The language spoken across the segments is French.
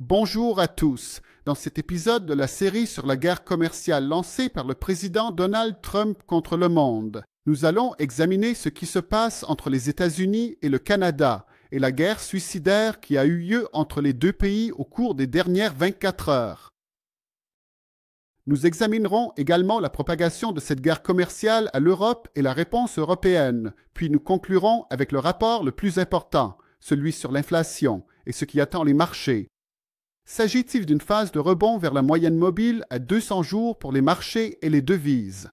Bonjour à tous. Dans cet épisode de la série sur la guerre commerciale lancée par le président Donald Trump contre le monde, nous allons examiner ce qui se passe entre les États-Unis et le Canada et la guerre suicidaire qui a eu lieu entre les deux pays au cours des dernières 24 heures. Nous examinerons également la propagation de cette guerre commerciale à l'Europe et la réponse européenne, puis nous conclurons avec le rapport le plus important, celui sur l'inflation et ce qui attend les marchés. S'agit-il d'une phase de rebond vers la moyenne mobile à 200 jours pour les marchés et les devises?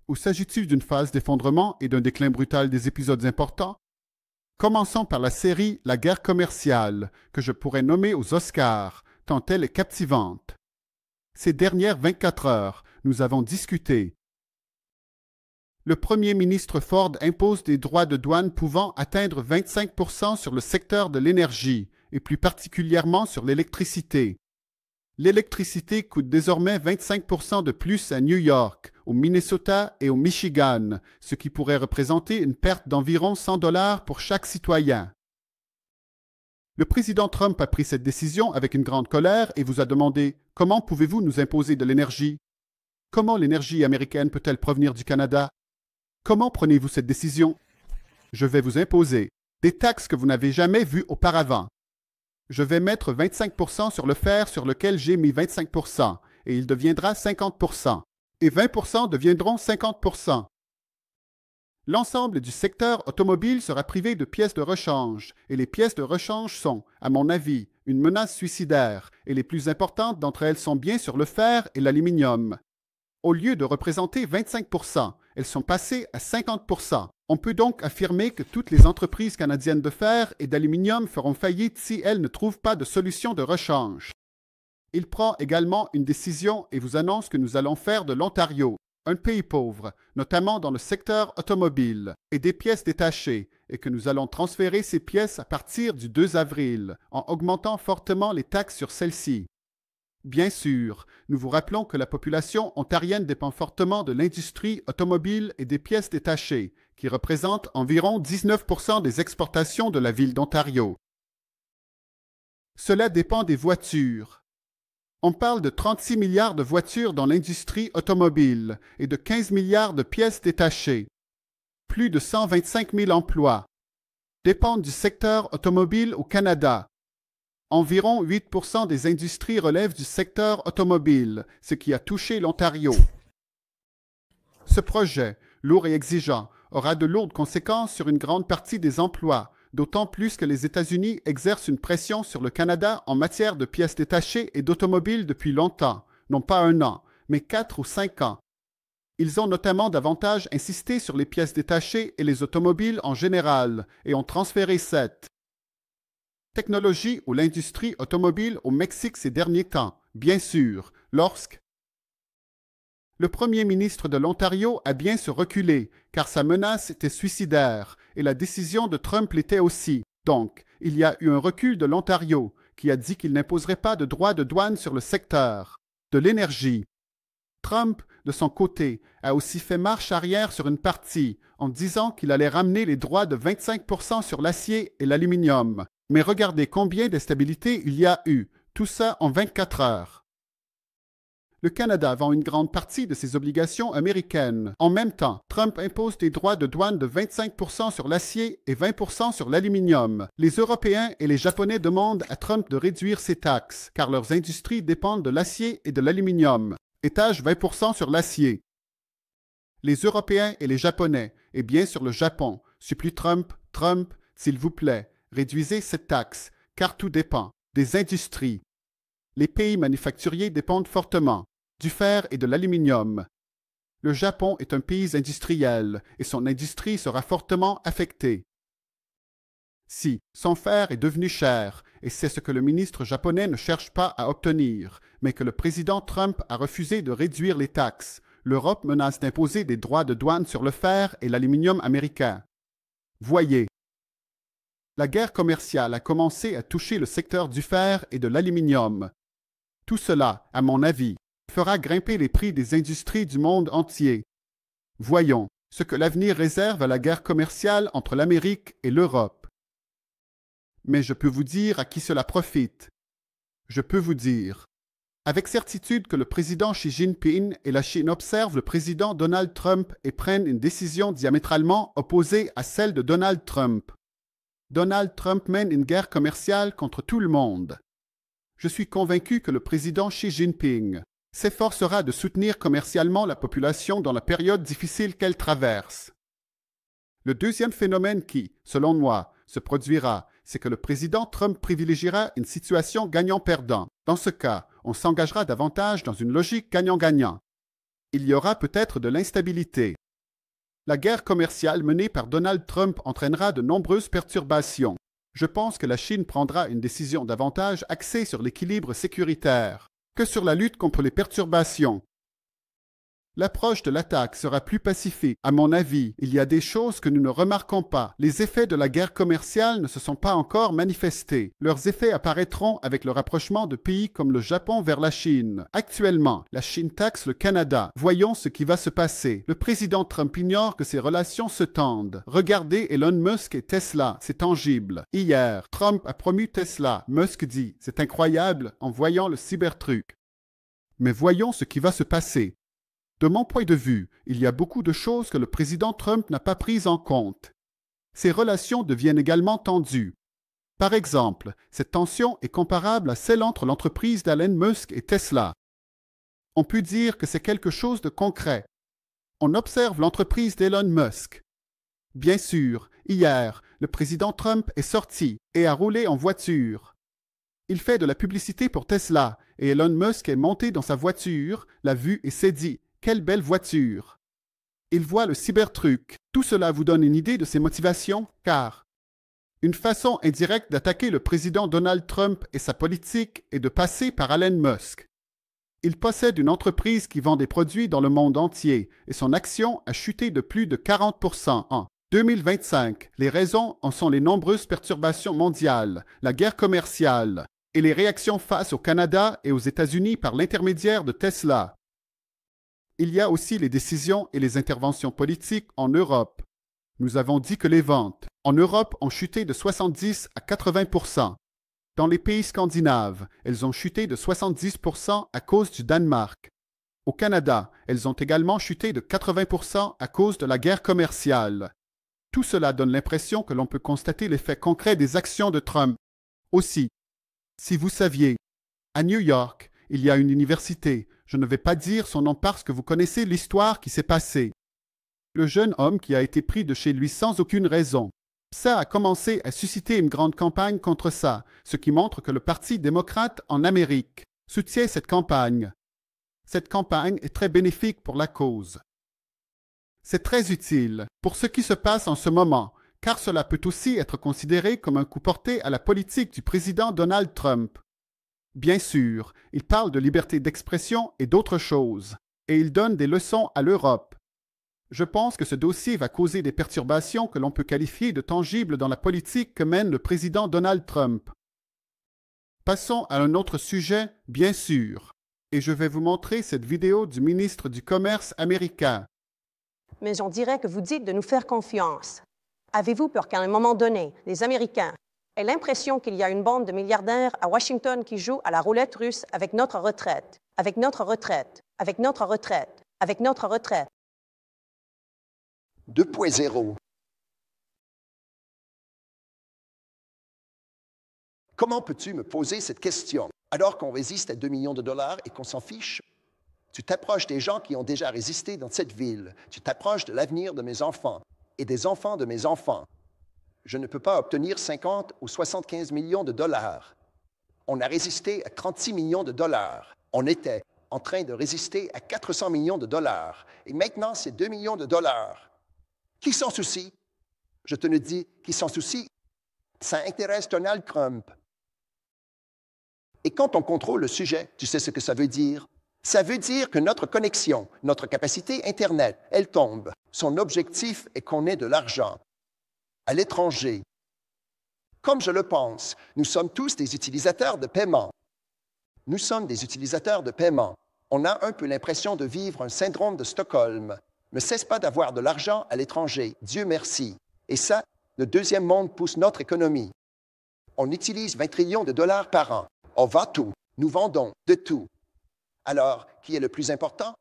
Ou s'agit-il d'une phase d'effondrement et d'un déclin brutal des épisodes importants? Commençons par la série La guerre commerciale, que je pourrais nommer aux Oscars, tant elle est captivante. Ces dernières 24 heures, nous avons discuté. Le premier ministre Ford impose des droits de douane pouvant atteindre 25% sur le secteur de l'énergie, et plus particulièrement sur l'électricité. L'électricité coûte désormais 25% de plus à New York, au Minnesota et au Michigan, ce qui pourrait représenter une perte d'environ 100 $ pour chaque citoyen. Le président Trump a pris cette décision avec une grande colère et vous a demandé « Comment pouvez-vous nous imposer de l'énergie? Comment l'énergie américaine peut-elle provenir du Canada? Comment prenez-vous cette décision? Je vais vous imposer des taxes que vous n'avez jamais vues auparavant. Je vais mettre 25% sur le fer sur lequel j'ai mis 25%, et il deviendra 50%, et 20% deviendront 50%. L'ensemble du secteur automobile sera privé de pièces de rechange, et les pièces de rechange sont, à mon avis, une menace suicidaire, et les plus importantes d'entre elles sont bien sûr le fer et l'aluminium. Au lieu de représenter 25%, elles sont passées à 50%. On peut donc affirmer que toutes les entreprises canadiennes de fer et d'aluminium feront faillite si elles ne trouvent pas de solution de rechange. Il prend également une décision et vous annonce que nous allons faire de l'Ontario un pays pauvre, notamment dans le secteur automobile, et des pièces détachées, et que nous allons transférer ces pièces à partir du 2 avril, en augmentant fortement les taxes sur celles-ci. Bien sûr, nous vous rappelons que la population ontarienne dépend fortement de l'industrie automobile et des pièces détachées, qui représentent environ 19% des exportations de la ville d'Ontario. Cela dépend des voitures. On parle de 36 milliards de voitures dans l'industrie automobile et de 15 milliards de pièces détachées. Plus de 125 000 emplois dépendent du secteur automobile au Canada. Environ 8% des industries relèvent du secteur automobile, ce qui a touché l'Ontario. Ce projet, lourd et exigeant, aura de lourdes conséquences sur une grande partie des emplois, d'autant plus que les États-Unis exercent une pression sur le Canada en matière de pièces détachées et d'automobiles depuis longtemps, non pas 1 an, mais 4 ou 5 ans. Ils ont notamment davantage insisté sur les pièces détachées et les automobiles en général, et ont transféré cette technologie ou l'industrie automobile au Mexique ces derniers temps, bien sûr, lorsque le premier ministre de l'Ontario a bien se reculer, car sa menace était suicidaire, et la décision de Trump l'était aussi. Donc, il y a eu un recul de l'Ontario, qui a dit qu'il n'imposerait pas de droits de douane sur le secteur de l'énergie. Trump, de son côté, a aussi fait marche arrière sur une partie, en disant qu'il allait ramener les droits de 25% sur l'acier et l'aluminium. Mais regardez combien d'instabilité il y a eu, tout ça en 24 heures. Le Canada vend une grande partie de ses obligations américaines. En même temps, Trump impose des droits de douane de 25% sur l'acier et 20% sur l'aluminium. Les Européens et les Japonais demandent à Trump de réduire ses taxes, car leurs industries dépendent de l'acier et de l'aluminium. Étage 20% sur l'acier. Les Européens et les Japonais, et bien sûr le Japon, supplient Trump, s'il vous plaît, réduisez cette taxe, car tout dépend des industries. Les pays manufacturiers dépendent fortement du fer et de l'aluminium. Le Japon est un pays industriel et son industrie sera fortement affectée. Si son fer est devenu cher, et c'est ce que le ministre japonais ne cherche pas à obtenir, mais que le président Trump a refusé de réduire les taxes, l'Europe menace d'imposer des droits de douane sur le fer et l'aluminium américain. Voyez. La guerre commerciale a commencé à toucher le secteur du fer et de l'aluminium. Tout cela, à mon avis, fera grimper les prix des industries du monde entier. Voyons ce que l'avenir réserve à la guerre commerciale entre l'Amérique et l'Europe. Mais je peux vous dire à qui cela profite. Je peux vous dire avec certitude que le président Xi Jinping et la Chine observent le président Donald Trump et prennent une décision diamétralement opposée à celle de Donald Trump. Donald Trump mène une guerre commerciale contre tout le monde. Je suis convaincu que le président Xi Jinping s'efforcera de soutenir commercialement la population dans la période difficile qu'elle traverse. Le deuxième phénomène qui, selon moi, se produira, c'est que le président Trump privilégiera une situation gagnant-perdant. Dans ce cas, on s'engagera davantage dans une logique gagnant-gagnant. Il y aura peut-être de l'instabilité. La guerre commerciale menée par Donald Trump entraînera de nombreuses perturbations. Je pense que la Chine prendra une décision davantage axée sur l'équilibre sécuritaire que sur la lutte contre les perturbations. L'approche de l'attaque sera plus pacifique. À mon avis, il y a des choses que nous ne remarquons pas. Les effets de la guerre commerciale ne se sont pas encore manifestés. Leurs effets apparaîtront avec le rapprochement de pays comme le Japon vers la Chine. Actuellement, la Chine taxe le Canada. Voyons ce qui va se passer. Le président Trump ignore que ces relations se tendent. Regardez Elon Musk et Tesla, c'est tangible. Hier, Trump a promu Tesla. Musk dit « C'est incroyable » en voyant le Cybertruck. Mais voyons ce qui va se passer. De mon point de vue, il y a beaucoup de choses que le président Trump n'a pas prises en compte. Ces relations deviennent également tendues. Par exemple, cette tension est comparable à celle entre l'entreprise d'Elon Musk et Tesla. On peut dire que c'est quelque chose de concret. On observe l'entreprise d'Elon Musk. Bien sûr, hier, le président Trump est sorti et a roulé en voiture. Il fait de la publicité pour Tesla et Elon Musk est monté dans sa voiture, l'a vu et s'est dit « Quelle belle voiture !» Il voit le Cybertruck. Tout cela vous donne une idée de ses motivations, car une façon indirecte d'attaquer le président Donald Trump et sa politique est de passer par Elon Musk. Il possède une entreprise qui vend des produits dans le monde entier et son action a chuté de plus de 40% en 2025. Les raisons en sont les nombreuses perturbations mondiales, la guerre commerciale et les réactions face au Canada et aux États-Unis par l'intermédiaire de Tesla. Il y a aussi les décisions et les interventions politiques en Europe. Nous avons dit que les ventes en Europe ont chuté de 70 à 80%. Dans les pays scandinaves, elles ont chuté de 70% à cause du Danemark. Au Canada, elles ont également chuté de 80% à cause de la guerre commerciale. Tout cela donne l'impression que l'on peut constater l'effet concret des actions de Trump. Aussi, si vous saviez, à New York, il y a une université. Je ne vais pas dire son nom parce que vous connaissez l'histoire qui s'est passée. Le jeune homme qui a été pris de chez lui sans aucune raison. Ça a commencé à susciter une grande campagne contre ça, ce qui montre que le Parti démocrate en Amérique soutient cette campagne. Cette campagne est très bénéfique pour la cause. C'est très utile pour ce qui se passe en ce moment, car cela peut aussi être considéré comme un coup porté à la politique du président Donald Trump. Bien sûr, il parle de liberté d'expression et d'autres choses, et il donne des leçons à l'Europe. Je pense que ce dossier va causer des perturbations que l'on peut qualifier de tangibles dans la politique que mène le président Donald Trump. Passons à un autre sujet, bien sûr, et je vais vous montrer cette vidéo du ministre du Commerce américain. Mais on dirait que vous dites de nous faire confiance. Avez-vous peur qu'à un moment donné, les Américains aient l'impression qu'il y a une bande de milliardaires à Washington qui jouent à la roulette russe avec notre retraite, avec notre retraite, avec notre retraite, avec notre retraite? 2.0. Comment peux-tu me poser cette question alors qu'on résiste à 2 millions de dollars et qu'on s'en fiche? Tu t'approches des gens qui ont déjà résisté dans cette ville. Tu t'approches de l'avenir de mes enfants et des enfants de mes enfants. Je ne peux pas obtenir 50 ou 75 millions de dollars. On a résisté à 36 millions de dollars. On était en train de résister à 400 millions de dollars. Et maintenant, c'est 2 millions de dollars. Qui s'en soucie? Je te le dis, qui s'en soucie? Ça intéresse Donald Trump. Et quand on contrôle le sujet, tu sais ce que ça veut dire? Ça veut dire que notre connexion, notre capacité Internet, elle tombe. Son objectif est qu'on ait de l'argent à l'étranger. Comme je le pense, nous sommes tous des utilisateurs de paiement. Nous sommes des utilisateurs de paiement. On a un peu l'impression de vivre un syndrome de Stockholm. Ne cesse pas d'avoir de l'argent à l'étranger, Dieu merci. Et ça, le deuxième monde pousse notre économie. On utilise 20 trillions de dollars par an. On vend tout. Nous vendons de tout. Alors, qui est le plus important?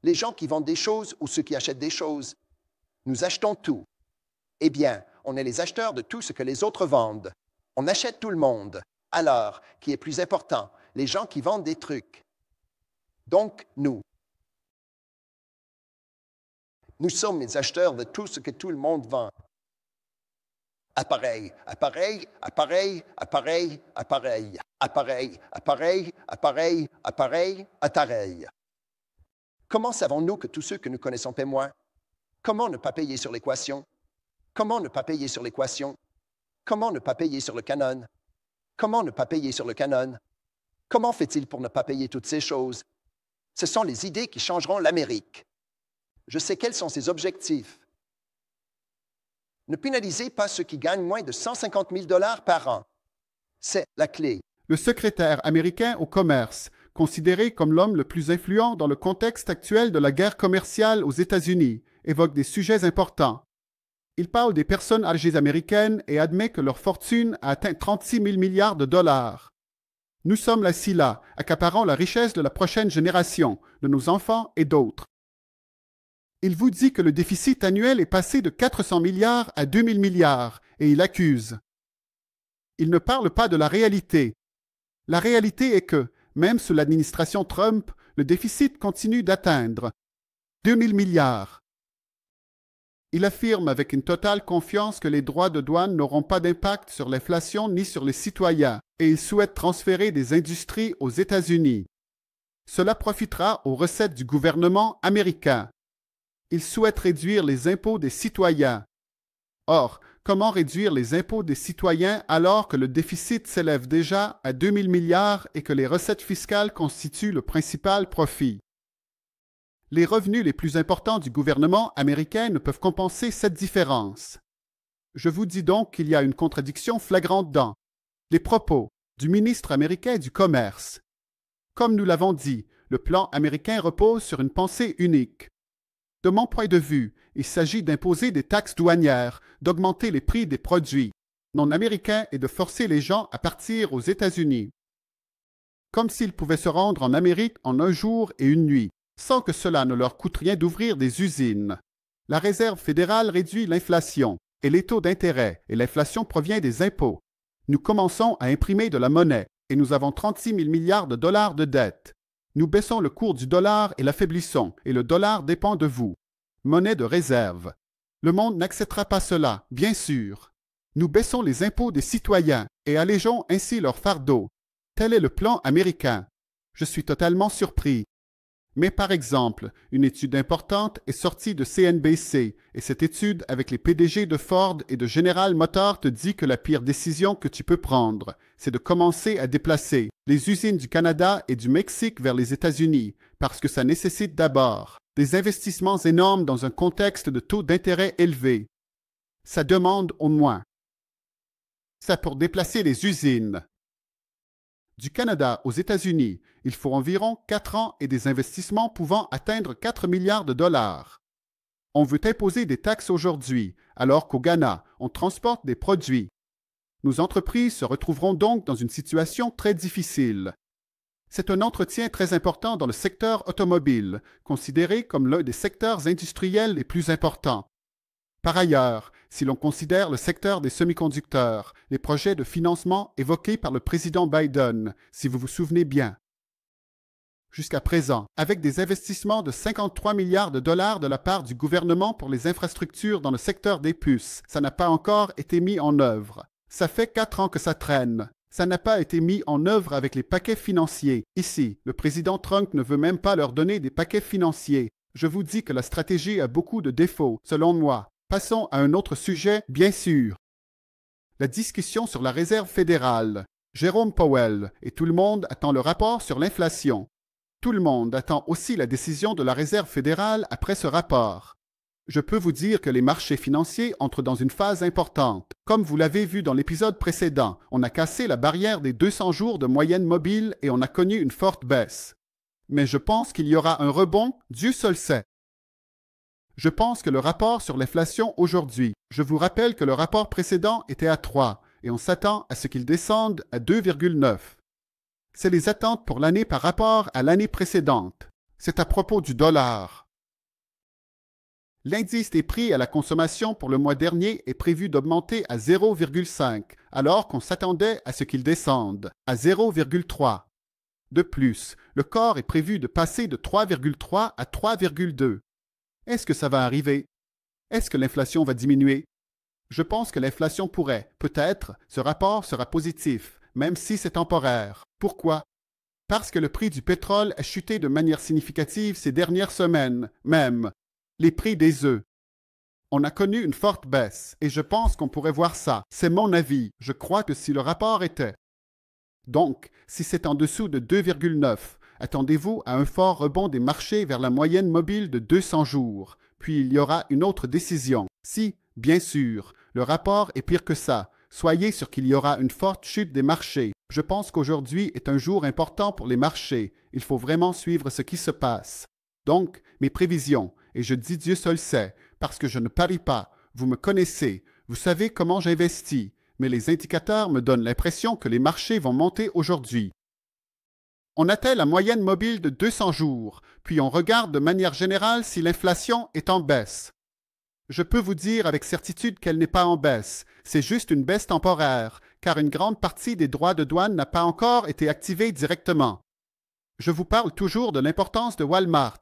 Les gens qui vendent des choses ou ceux qui achètent des choses? Nous achetons tout. Eh bien, on est les acheteurs de tout ce que les autres vendent. On achète tout le monde. Alors, qui est plus important? Les gens qui vendent des trucs. Donc, nous. Nous sommes les acheteurs de tout ce que tout le monde vend. Appareil, appareil, appareil, appareil, appareil, appareil, appareil, appareil, appareil, appareil. Comment savons-nous que tous ceux que nous connaissons paient moins? Comment ne pas payer sur l'équation? Comment ne pas payer sur l'équation? Comment ne pas payer sur le canon? Comment ne pas payer sur le canon? Comment fait-il pour ne pas payer toutes ces choses? Ce sont les idées qui changeront l'Amérique. Je sais quels sont ses objectifs. Ne pénalisez pas ceux qui gagnent moins de 150 000 $ par an. C'est la clé. Le secrétaire américain au commerce, considéré comme l'homme le plus influent dans le contexte actuel de la guerre commerciale aux États-Unis, évoque des sujets importants. Il parle des personnes âgées américaines et admet que leur fortune a atteint 36 000 milliards de dollars. Nous sommes assis là, accaparant la richesse de la prochaine génération, de nos enfants et d'autres. Il vous dit que le déficit annuel est passé de 400 milliards à 2 000 milliards et il accuse. Il ne parle pas de la réalité. La réalité est que, même sous l'administration Trump, le déficit continue d'atteindre 2 000 milliards. Il affirme avec une totale confiance que les droits de douane n'auront pas d'impact sur l'inflation ni sur les citoyens et il souhaite transférer des industries aux États-Unis. Cela profitera aux recettes du gouvernement américain. Il souhaite réduire les impôts des citoyens. Or, comment réduire les impôts des citoyens alors que le déficit s'élève déjà à 2 000 milliards et que les recettes fiscales constituent le principal profit? Les revenus les plus importants du gouvernement américain ne peuvent compenser cette différence. Je vous dis donc qu'il y a une contradiction flagrante dans les propos du ministre américain du Commerce. Comme nous l'avons dit, le plan américain repose sur une pensée unique. De mon point de vue, il s'agit d'imposer des taxes douanières, d'augmenter les prix des produits non américains et de forcer les gens à partir aux États-Unis. Comme s'ils pouvaient se rendre en Amérique en un jour et une nuit, sans que cela ne leur coûte rien d'ouvrir des usines. La Réserve fédérale réduit l'inflation et les taux d'intérêt, et l'inflation provient des impôts. Nous commençons à imprimer de la monnaie, et nous avons 36 000 milliards de dollars de dette. Nous baissons le cours du dollar et l'affaiblissons, et le dollar dépend de vous. Monnaie de réserve. Le monde n'acceptera pas cela, bien sûr. Nous baissons les impôts des citoyens et allégeons ainsi leur fardeau. Tel est le plan américain. Je suis totalement surpris. Mais par exemple, une étude importante est sortie de CNBC et cette étude avec les PDG de Ford et de General Motors te dit que la pire décision que tu peux prendre, c'est de commencer à déplacer les usines du Canada et du Mexique vers les États-Unis parce que ça nécessite d'abord des investissements énormes dans un contexte de taux d'intérêt élevés. Ça demande au moins ça pour déplacer les usines. Du Canada aux États-Unis, il faut environ 4 ans et des investissements pouvant atteindre 4 milliards de dollars. On veut imposer des taxes aujourd'hui, alors qu'au Ghana, on transporte des produits. Nos entreprises se retrouveront donc dans une situation très difficile. C'est un entretien très important dans le secteur automobile, considéré comme l'un des secteurs industriels les plus importants. Par ailleurs, si l'on considère le secteur des semi-conducteurs, les projets de financement évoqués par le président Biden, si vous vous souvenez bien. Jusqu'à présent, avec des investissements de 53 milliards de dollars de la part du gouvernement pour les infrastructures dans le secteur des puces, ça n'a pas encore été mis en œuvre. Ça fait 4 ans que ça traîne. Ça n'a pas été mis en œuvre avec les paquets financiers. Ici, le président Trump ne veut même pas leur donner des paquets financiers. Je vous dis que la stratégie a beaucoup de défauts, selon moi. Passons à un autre sujet, bien sûr. La discussion sur la Réserve fédérale. Jérôme Powell et tout le monde attend le rapport sur l'inflation. Tout le monde attend aussi la décision de la Réserve fédérale après ce rapport. Je peux vous dire que les marchés financiers entrent dans une phase importante. Comme vous l'avez vu dans l'épisode précédent, on a cassé la barrière des 200 jours de moyenne mobile et on a connu une forte baisse. Mais je pense qu'il y aura un rebond, Dieu seul sait. Je pense que le rapport sur l'inflation aujourd'hui, je vous rappelle que le rapport précédent était à 3 et on s'attend à ce qu'il descende à 2,9. C'est les attentes pour l'année par rapport à l'année précédente. C'est à propos du dollar. L'indice des prix à la consommation pour le mois dernier est prévu d'augmenter à 0,5, alors qu'on s'attendait à ce qu'il descende à 0,3. De plus, le corps est prévu de passer de 3,3 à 3,2. Est-ce que ça va arriver? Est-ce que l'inflation va diminuer? Je pense que l'inflation pourrait, peut-être, ce rapport sera positif, même si c'est temporaire. Pourquoi? Parce que le prix du pétrole a chuté de manière significative ces dernières semaines, même les prix des œufs. On a connu une forte baisse, et je pense qu'on pourrait voir ça. C'est mon avis. Je crois que si le rapport était. Donc, si c'est en dessous de 2,9, attendez-vous à un fort rebond des marchés vers la moyenne mobile de 200 jours, puis il y aura une autre décision. Si, bien sûr, le rapport est pire que ça, soyez sûr qu'il y aura une forte chute des marchés. Je pense qu'aujourd'hui est un jour important pour les marchés. Il faut vraiment suivre ce qui se passe. Donc, mes prévisions, et je dis Dieu seul sait, parce que je ne parie pas, vous me connaissez, vous savez comment j'investis, mais les indicateurs me donnent l'impression que les marchés vont monter aujourd'hui. On atteint la moyenne mobile de 200 jours, puis on regarde de manière générale si l'inflation est en baisse. Je peux vous dire avec certitude qu'elle n'est pas en baisse, c'est juste une baisse temporaire, car une grande partie des droits de douane n'a pas encore été activée directement. Je vous parle toujours de l'importance de Walmart.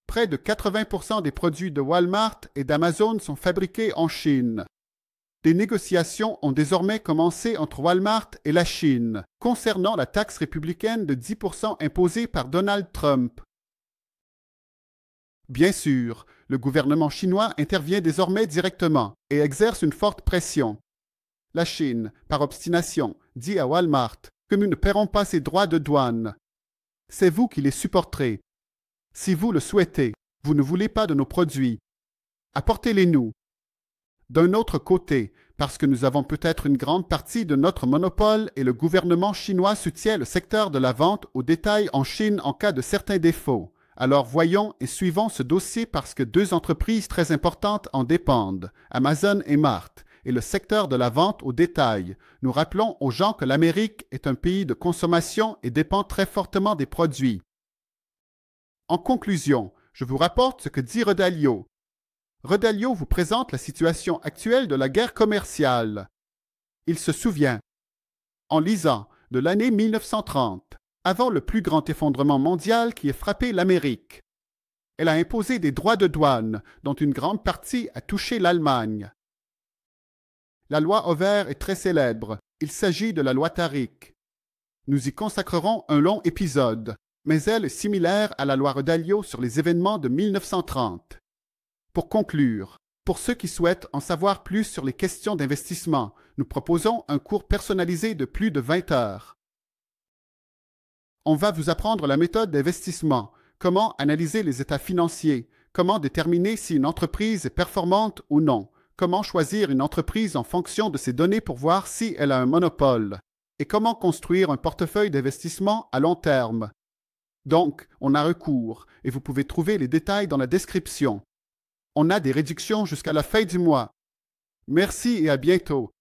Près de 80% des produits de Walmart et d'Amazon sont fabriqués en Chine. Des négociations ont désormais commencé entre Walmart et la Chine concernant la taxe républicaine de 10% imposée par Donald Trump. Bien sûr, le gouvernement chinois intervient désormais directement et exerce une forte pression. La Chine, par obstination, dit à Walmart que nous ne paierons pas ces droits de douane. C'est vous qui les supporterez. Si vous le souhaitez, vous ne voulez pas de nos produits. Apportez-les-nous. D'un autre côté, parce que nous avons peut-être une grande partie de notre monopole et le gouvernement chinois soutient le secteur de la vente au détail en Chine en cas de certains défauts. Alors voyons et suivons ce dossier parce que deux entreprises très importantes en dépendent, Amazon et Mart, et le secteur de la vente au détail. Nous rappelons aux gens que l'Amérique est un pays de consommation et dépend très fortement des produits. En conclusion, je vous rapporte ce que dit Redalio. Redalio vous présente la situation actuelle de la guerre commerciale. Il se souvient, en lisant, de l'année 1930, avant le plus grand effondrement mondial qui ait frappé l'Amérique. Elle a imposé des droits de douane, dont une grande partie a touché l'Allemagne. La loi Hoover est très célèbre. Il s'agit de la loi Tariq. Nous y consacrerons un long épisode, mais elle est similaire à la loi Redalio sur les événements de 1930. Pour conclure, pour ceux qui souhaitent en savoir plus sur les questions d'investissement, nous proposons un cours personnalisé de plus de 20 heures. On va vous apprendre la méthode d'investissement, comment analyser les états financiers, comment déterminer si une entreprise est performante ou non, comment choisir une entreprise en fonction de ses données pour voir si elle a un monopole, et comment construire un portefeuille d'investissement à long terme. Donc, on a recours, et vous pouvez trouver les détails dans la description. On a des réductions jusqu'à la fin du mois. Merci et à bientôt.